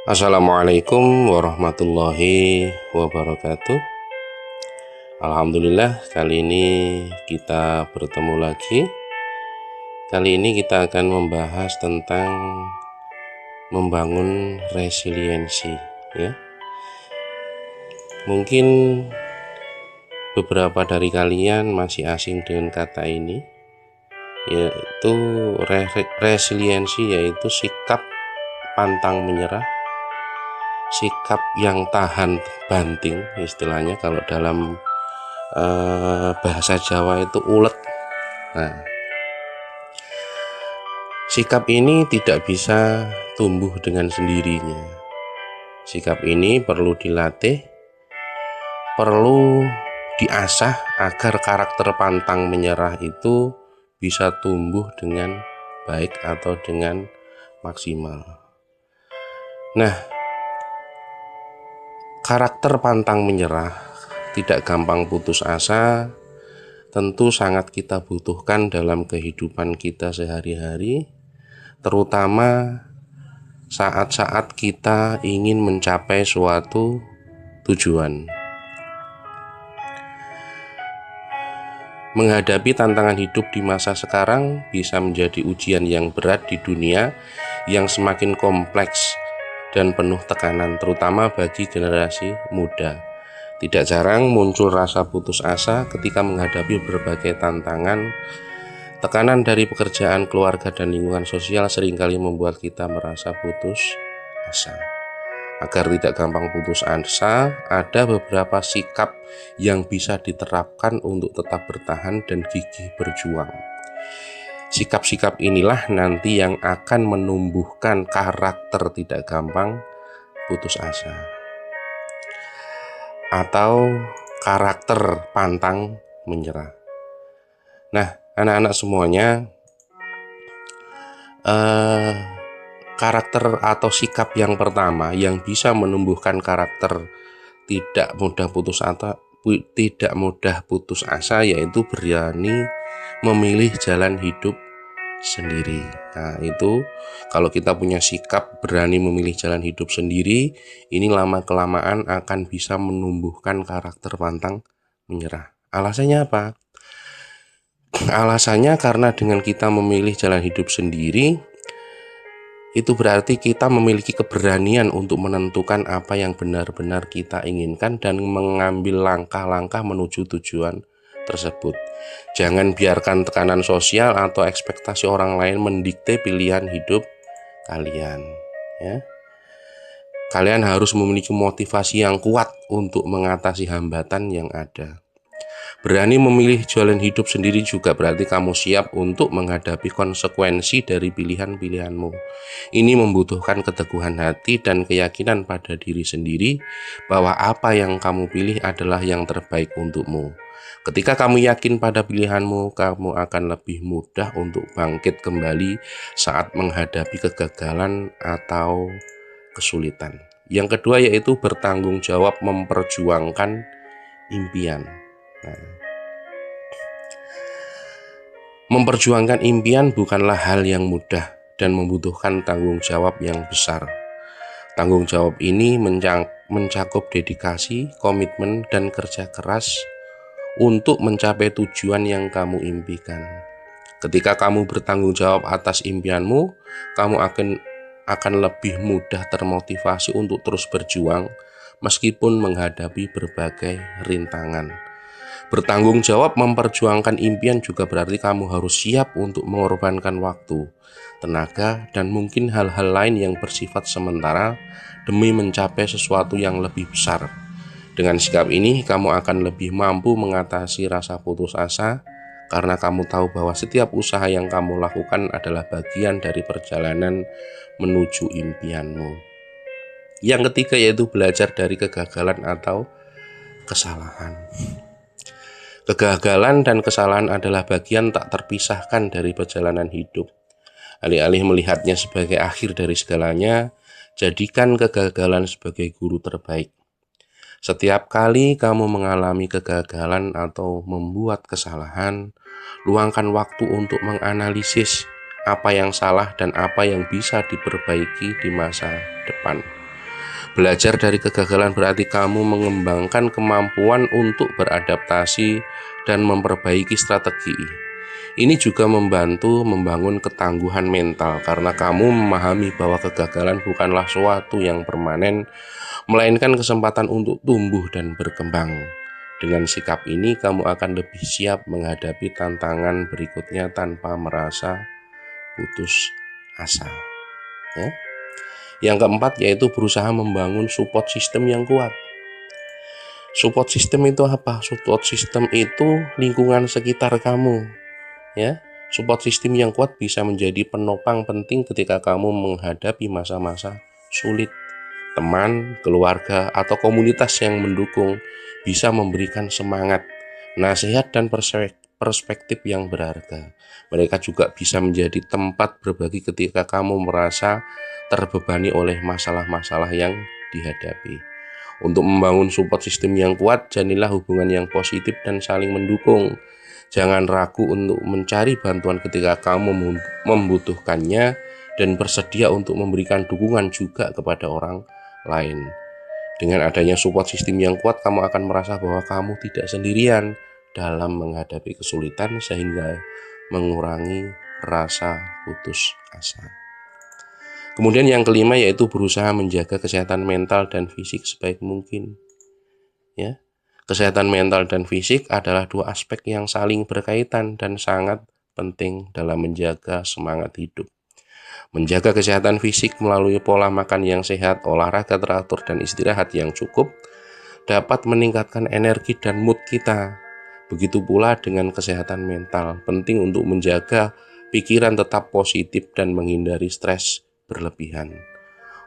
Assalamualaikum warahmatullahi wabarakatuh. Alhamdulillah, kali ini kita bertemu lagi. Kali ini kita akan membahas tentang membangun resiliensi, ya. Mungkin beberapa dari kalian masih asing dengan kata ini, yaitu resiliensi, yaitu sikap pantang menyerah, sikap yang tahan banting, istilahnya kalau dalam bahasa Jawa itu ulet. Nah, sikap ini tidak bisa tumbuh dengan sendirinya. Sikap ini perlu dilatih, perlu diasah agar karakter pantang menyerah itu bisa tumbuh dengan baik atau dengan maksimal. Nah, karakter pantang menyerah, tidak gampang putus asa, tentu sangat kita butuhkan dalam kehidupan kita sehari-hari, terutama saat-saat kita ingin mencapai suatu tujuan. Menghadapi tantangan hidup di masa sekarang bisa menjadi ujian yang berat di dunia yang semakin kompleks dan penuh tekanan, terutama bagi generasi muda. Tidak jarang muncul rasa putus asa ketika menghadapi berbagai tantangan. Tekanan dari pekerjaan, keluarga, dan lingkungan sosial seringkali membuat kita merasa putus asa. Agar tidak gampang putus asa, ada beberapa sikap yang bisa diterapkan untuk tetap bertahan dan gigih berjuang. Sikap-sikap inilah nanti yang akan menumbuhkan karakter tidak gampang putus asa, atau karakter pantang menyerah. Nah, anak-anak semuanya, karakter atau sikap yang pertama yang bisa menumbuhkan karakter tidak mudah putus asa yaitu berani memilih jalan hidup sendiri. Nah, itu kalau kita punya sikap berani memilih jalan hidup sendiri, ini lama-kelamaan akan bisa menumbuhkan karakter pantang menyerah. Alasannya apa? Alasannya karena dengan kita memilih jalan hidup sendiri, itu berarti kita memiliki keberanian untuk menentukan apa yang benar-benar kita inginkan dan mengambil langkah-langkah menuju tujuan tersebut. Jangan biarkan tekanan sosial atau ekspektasi orang lain mendikte pilihan hidup kalian, ya. Kalian harus memiliki motivasi yang kuat untuk mengatasi hambatan yang ada. Berani memilih jalan hidup sendiri juga berarti kamu siap untuk menghadapi konsekuensi dari pilihan-pilihanmu. Ini membutuhkan keteguhan hati dan keyakinan pada diri sendiri bahwa apa yang kamu pilih adalah yang terbaik untukmu. Ketika kamu yakin pada pilihanmu, kamu akan lebih mudah untuk bangkit kembali saat menghadapi kegagalan atau kesulitan. Yang kedua yaitu bertanggung jawab memperjuangkan impian. Memperjuangkan impian bukanlah hal yang mudah dan membutuhkan tanggung jawab yang besar. Tanggung jawab ini mencakup dedikasi, komitmen, dan kerja keras untuk mencapai tujuan yang kamu impikan. Ketika kamu bertanggung jawab atas impianmu, kamu akan lebih mudah termotivasi untuk terus berjuang meskipun menghadapi berbagai rintangan. Bertanggung jawab memperjuangkan impian juga berarti kamu harus siap untuk mengorbankan waktu, tenaga, dan mungkin hal-hal lain yang bersifat sementara demi mencapai sesuatu yang lebih besar. Dengan sikap ini, kamu akan lebih mampu mengatasi rasa putus asa karena kamu tahu bahwa setiap usaha yang kamu lakukan adalah bagian dari perjalanan menuju impianmu. Yang ketiga yaitu belajar dari kegagalan atau kesalahan. Kegagalan dan kesalahan adalah bagian tak terpisahkan dari perjalanan hidup. Alih-alih melihatnya sebagai akhir dari segalanya, jadikan kegagalan sebagai guru terbaik. Setiap kali kamu mengalami kegagalan atau membuat kesalahan, luangkan waktu untuk menganalisis apa yang salah dan apa yang bisa diperbaiki di masa depan. Belajar dari kegagalan berarti kamu mengembangkan kemampuan untuk beradaptasi dan memperbaiki strategi. Ini juga membantu membangun ketangguhan mental karena kamu memahami bahwa kegagalan bukanlah suatu yang permanen, melainkan kesempatan untuk tumbuh dan berkembang. Dengan sikap ini, kamu akan lebih siap menghadapi tantangan berikutnya tanpa merasa putus asa. Ya. Yang keempat yaitu berusaha membangun support system yang kuat. Support system itu apa? Support system itu lingkungan sekitar kamu. Ya, support system yang kuat bisa menjadi penopang penting ketika kamu menghadapi masa-masa sulit. Teman, keluarga, atau komunitas yang mendukung bisa memberikan semangat, nasihat, dan perspektif yang berharga. Mereka juga bisa menjadi tempat berbagi ketika kamu merasa terbebani oleh masalah-masalah yang dihadapi. Untuk membangun support system yang kuat, jalilah hubungan yang positif dan saling mendukung. Jangan ragu untuk mencari bantuan ketika kamu membutuhkannya dan bersedia untuk memberikan dukungan juga kepada orang lain. Dengan adanya support system yang kuat, kamu akan merasa bahwa kamu tidak sendirian dalam menghadapi kesulitan sehingga mengurangi rasa putus asa. Kemudian yang kelima yaitu berusaha menjaga kesehatan mental dan fisik sebaik mungkin. Ya. Kesehatan mental dan fisik adalah dua aspek yang saling berkaitan dan sangat penting dalam menjaga semangat hidup. Menjaga kesehatan fisik melalui pola makan yang sehat, olahraga teratur, dan istirahat yang cukup dapat meningkatkan energi dan mood kita. Begitu pula dengan kesehatan mental, penting untuk menjaga pikiran tetap positif dan menghindari stres berlebihan.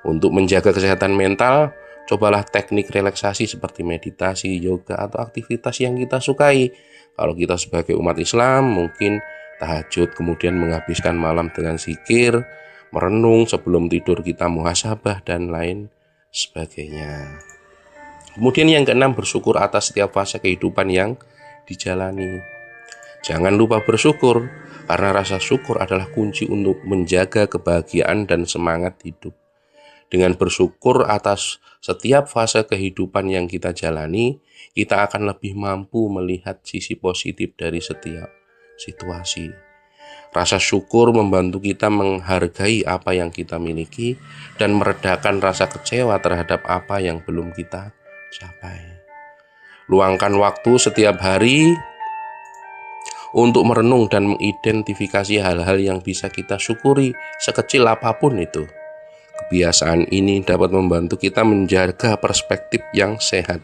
Untuk menjaga kesehatan mental, cobalah teknik relaksasi seperti meditasi, yoga, atau aktivitas yang kita sukai. Kalau kita sebagai umat Islam, mungkin tahajud, kemudian menghabiskan malam dengan zikir, merenung, sebelum tidur kita muhasabah, dan lain sebagainya. Kemudian yang keenam, bersyukur atas setiap fase kehidupan yang dijalani. Jangan lupa bersyukur, karena rasa syukur adalah kunci untuk menjaga kebahagiaan dan semangat hidup. Dengan bersyukur atas setiap fase kehidupan yang kita jalani, kita akan lebih mampu melihat sisi positif dari setiap situasi. Rasa syukur membantu kita menghargai apa yang kita miliki dan meredakan rasa kecewa terhadap apa yang belum kita capai. Luangkan waktu setiap hari untuk merenung dan mengidentifikasi hal-hal yang bisa kita syukuri, sekecil apapun itu. Kebiasaan ini dapat membantu kita menjaga perspektif yang sehat,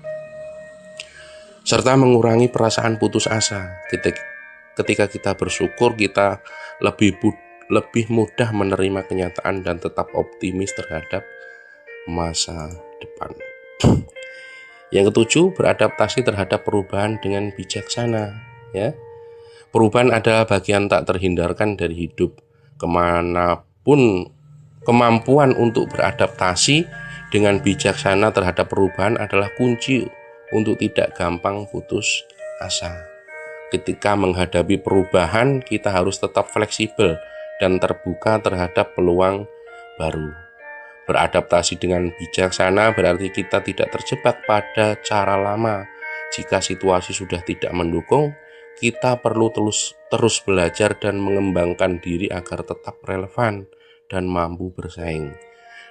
serta mengurangi perasaan putus asa. Ketika kita bersyukur, kita lebih mudah menerima kenyataan dan tetap optimis terhadap masa depan. Yang ketujuh, beradaptasi terhadap perubahan dengan bijaksana. Ya, perubahan adalah bagian tak terhindarkan dari hidup. Kemampuan untuk beradaptasi dengan bijaksana terhadap perubahan adalah kunci untuk tidak gampang putus asa. Ketika menghadapi perubahan, kita harus tetap fleksibel dan terbuka terhadap peluang baru. Beradaptasi dengan bijaksana berarti kita tidak terjebak pada cara lama. Jika situasi sudah tidak mendukung, kita perlu terus belajar dan mengembangkan diri agar tetap relevan dan mampu bersaing.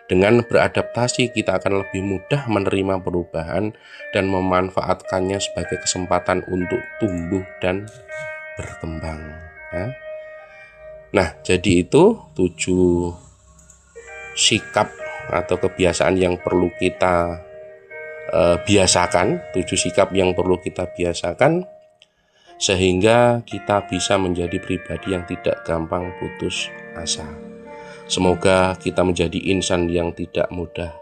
Dengan beradaptasi, kita akan lebih mudah menerima perubahan dan memanfaatkannya sebagai kesempatan untuk tumbuh dan berkembang. Nah, jadi itu 7 sikap atau kebiasaan yang perlu kita biasakan, 7 sikap yang perlu kita biasakan sehingga kita bisa menjadi pribadi yang tidak gampang putus asa. Semoga kita menjadi insan yang tidak mudah